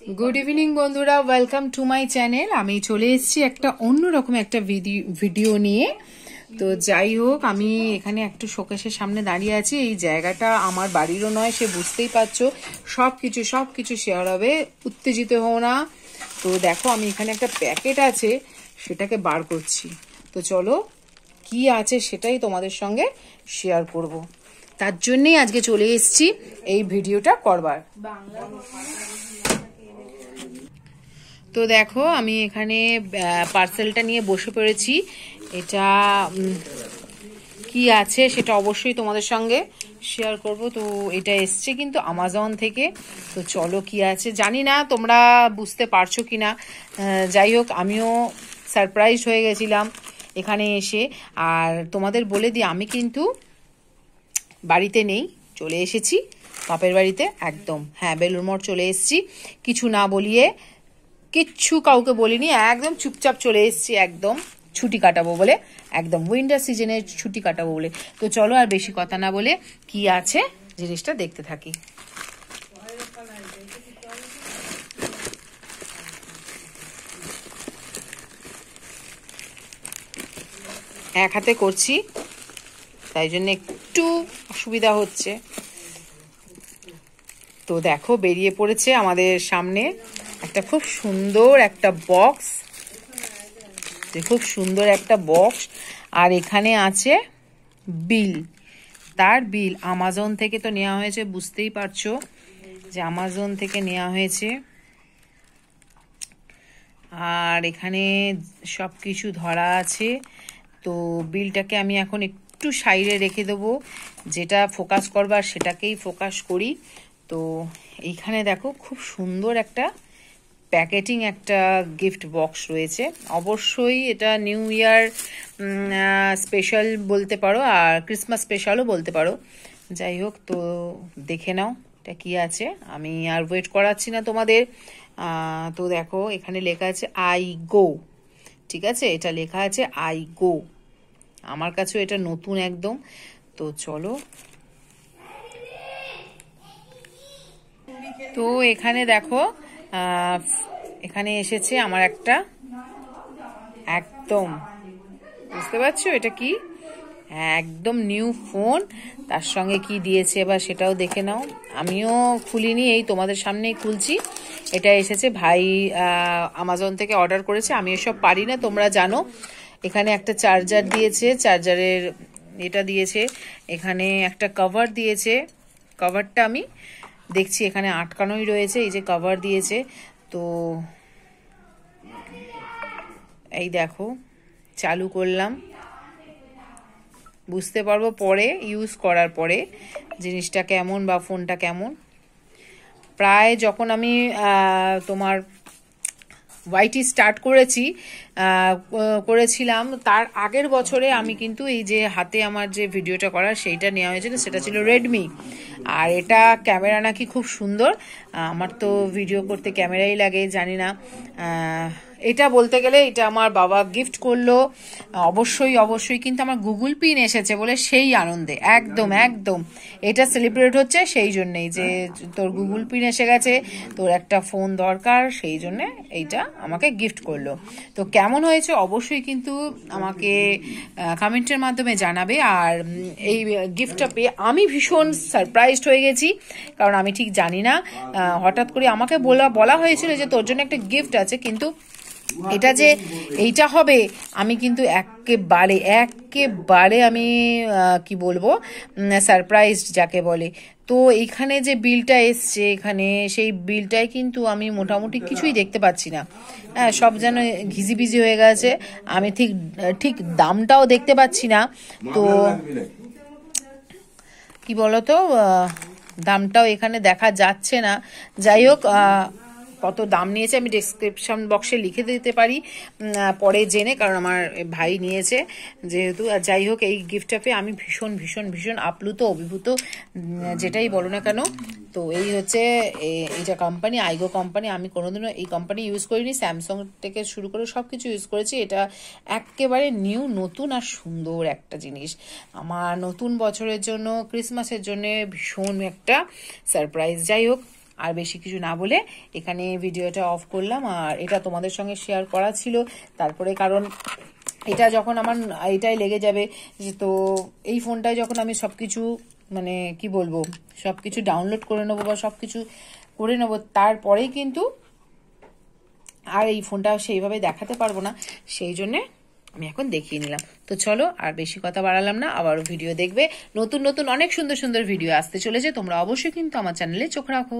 Good evening बंधुरा welcome to my channel আমি চলে এসেছি একটা অন্যরকম একটা ভিডিও নিয়ে। তো যাই হোক, আমি এখানে একটু শোকেসের সামনে দাঁড়িয়ে আছি। এই জায়গাটা আমার বাড়িরও নয়, সে বুঝতেই পারছো। সবকিছু শেয়ার হবে, উত্তেজিত হও না। তো দেখো, আমি এখানে একটা প্যাকেট আছে, সেটাকে বার করছি। তো চলো, কি আছে সেটাই তোমাদের সঙ্গে শেয়ার করব। তার জন্যই আজকে চলে এসেছি এই ভিডিওটা করবার। তো দেখো, আমি এখানে পার্সেলটা নিয়ে বসে পড়েছি। এটা কি আছে সেটা অবশ্যই তোমাদের সঙ্গে শেয়ার করব। তো এটা এসছে কিন্তু আমাজন থেকে। তো চলো, কি আছে জানি না তোমরা বুঝতে পারছো কিনা। যাই হোক, আমিও সারপ্রাইজ হয়ে গেছিলাম এখানে এসে। আর তোমাদের বলে দিই, আমি কিন্তু বাড়িতে নেই, চলে এসেছি বাপের বাড়িতে। একদম, হ্যাঁ, বেলুড় মঠ চলে এসেছি। কিছু না বলিয়ে, কিচ্ছু কাউকে বলিনি, একদম চুপচাপ চলে এসেছি। একদম ছুটি কাটাবো বলে, একদম উইন্টার সিজনে ছুটি কাটাবো বলে। তো চলো, আর বেশি কথা না বলে কি আছে জিনিসটা দেখতে থাকি। এক হাতে করছি, তাই জন্য একটু অসুবিধা হচ্ছে। তো দেখো, বেরিয়ে পড়েছে আমাদের সামনে একটা খুব সুন্দর একটা বক্স। খুব সুন্দর একটা বক্স, আর এখানে আছে বিল। তার বিল আমাজন থেকে তো নেওয়া হয়েছে, বুঝতেই পারছো যে আমাজন থেকে নেওয়া হয়েছে। আর এখানে সবকিছু ধরা আছে। তো বিলটাকে আমি এখন একটু সাইডে রেখে দেবো, যেটা ফোকাস করবার সেটাকেই ফোকাস করি। তো এইখানে দেখো, খুব সুন্দর একটা প্যাকেটিং একটা গিফট বক্স রয়েছে। অবশ্যই এটা নিউ ইয়ার স্পেশাল বলতে পারো, আর ক্রিসমাস স্পেশালও বলতে পারো। যাই হোক, তো দেখে নাও এটা কি আছে। আমি আর ওয়েট করাচ্ছি না তোমাদের। তো দেখো, এখানে লেখা আছে আই গো। ঠিক আছে, এটা লেখা আছে আই গো। আমার কাছেও এটা নতুন একদম। তো চলো, তো এখানে দেখো, এখানে এসেছে আমার একটা, একদম বুঝতে পারছো এটা কি, একদম নিউ ফোন। তার সঙ্গে কি দিয়েছে এবার সেটাও দেখে নাও। আমিও খুলিনি, এই তোমাদের সামনেই খুলছি। এটা এসেছে, ভাই আমাজন থেকে অর্ডার করেছে। আমি এসব পারি না, তোমরা জানো। এখানে একটা চার্জার দিয়েছে, চার্জারের এটা দিয়েছে। এখানে একটা কভার দিয়েছে, কভারটা আমি দেখছি এখানে আটকানোই রয়েছে। এই যে কভার দিয়েছে, তো এই দেখো, চালু করলাম। বুঝতে পারবো পরে, ইউজ করার পরে জিনিসটা কেমন বা ফোনটা কেমন। প্রায় যখন আমি তোমার ওয়াইটি স্টার্ট করেছিলাম, তার আগের বছরে আমি কিন্তু এই যে হাতে আমার যে ভিডিওটা করার সেইটা নেওয়া হয়েছিল, সেটা ছিল রেডমি। আর এটা ক্যামেরা নাকি খুব সুন্দর। আমার তো ভিডিও করতে ক্যামেরাই লাগে, জানি না। এটা বলতে গেলে এটা আমার বাবা গিফট করলো। অবশ্যই কিন্তু আমার গুগল পিন এসেছে বলে সেই আনন্দে, একদম এটা সেলিব্রেট হচ্ছে সেই জন্যই, যে তোর গুগল পিন এসে গেছে, তোর একটা ফোন দরকার, সেই জন্যে এইটা আমাকে গিফট করলো। তো কেমন হয়েছে অবশ্যই কিন্তু আমাকে কমেন্টের মাধ্যমে জানাবে। আর এই গিফটটা পেয়ে আমি ভীষণ সারপ্রাইজড হয়ে গেছি, কারণ আমি ঠিক জানি না। হঠাৎ করে আমাকে বলা হয়েছিল যে তোর জন্য একটা গিফট আছে, কিন্তু এটা যে এইটা হবে আমি কিন্তু একেবারে আমি কি বলবো, সারপ্রাইজ যাকে বলে। তো এইখানে যে বিলটা এসছে, এখানে সেই বিলটায় কিন্তু আমি মোটামুটি কিছুই দেখতে পাচ্ছি না। হ্যাঁ, সব যেন ঘিজিবিজি হয়ে গেছে। আমি ঠিক দামটাও দেখতে পাচ্ছি না। তো কি বলতো, দামটাও এখানে দেখা যাচ্ছে না। যাই হোক, কত দাম নিয়েছে আমি ডেসক্রিপশন বক্সে লিখে দিতে পারি পরে জেনে, কারণ আমার ভাই নিয়েছে যেহেতু। আর যাই হোক, এই গিফটটা পেয়ে আমি ভীষণ আপ্লুত, অভিভূত, যেটাই বলো না কেন। তো এই হচ্ছে এইটা কোম্পানি, আইগো কোম্পানি। আমি কোনোদিনও এই কোম্পানি ইউজ করিনি, স্যামসাং থেকে শুরু করে সব কিছু ইউজ করেছি। এটা একেবারে নিউ, নতুন আর সুন্দর একটা জিনিস। আমার নতুন বছরের জন্য, ক্রিসমাসের জন্য ভীষণ একটা সারপ্রাইজ। যাই হোক, আর বেশি কিছু না বলে এখানে ভিডিওটা অফ করলাম। আর এটা তোমাদের সঙ্গে শেয়ার করা ছিল, তারপরে কারণ এটা যখন আমার এটাই লেগে যাবে, তো এই ফোনটায় যখন আমি সবকিছু মানে কি বলবো সবকিছু ডাউনলোড করে নেবো বা সবকিছু করে নেবো, তারপরেই কিন্তু আর এই ফোনটা সেইভাবে দেখাতে পারবো না, সেই জন্যে আমি এখন দেখিয়ে নিলাম। তো চলো আর বেশি কথা বাড়ালাম না, আবারও ভিডিও দেখবে, নতুন নতুন অনেক সুন্দর সুন্দর ভিডিও আসতে চলেছে, তোমরা অবশ্যই কিন্তু আমার চ্যানেলে চোখ রাখো।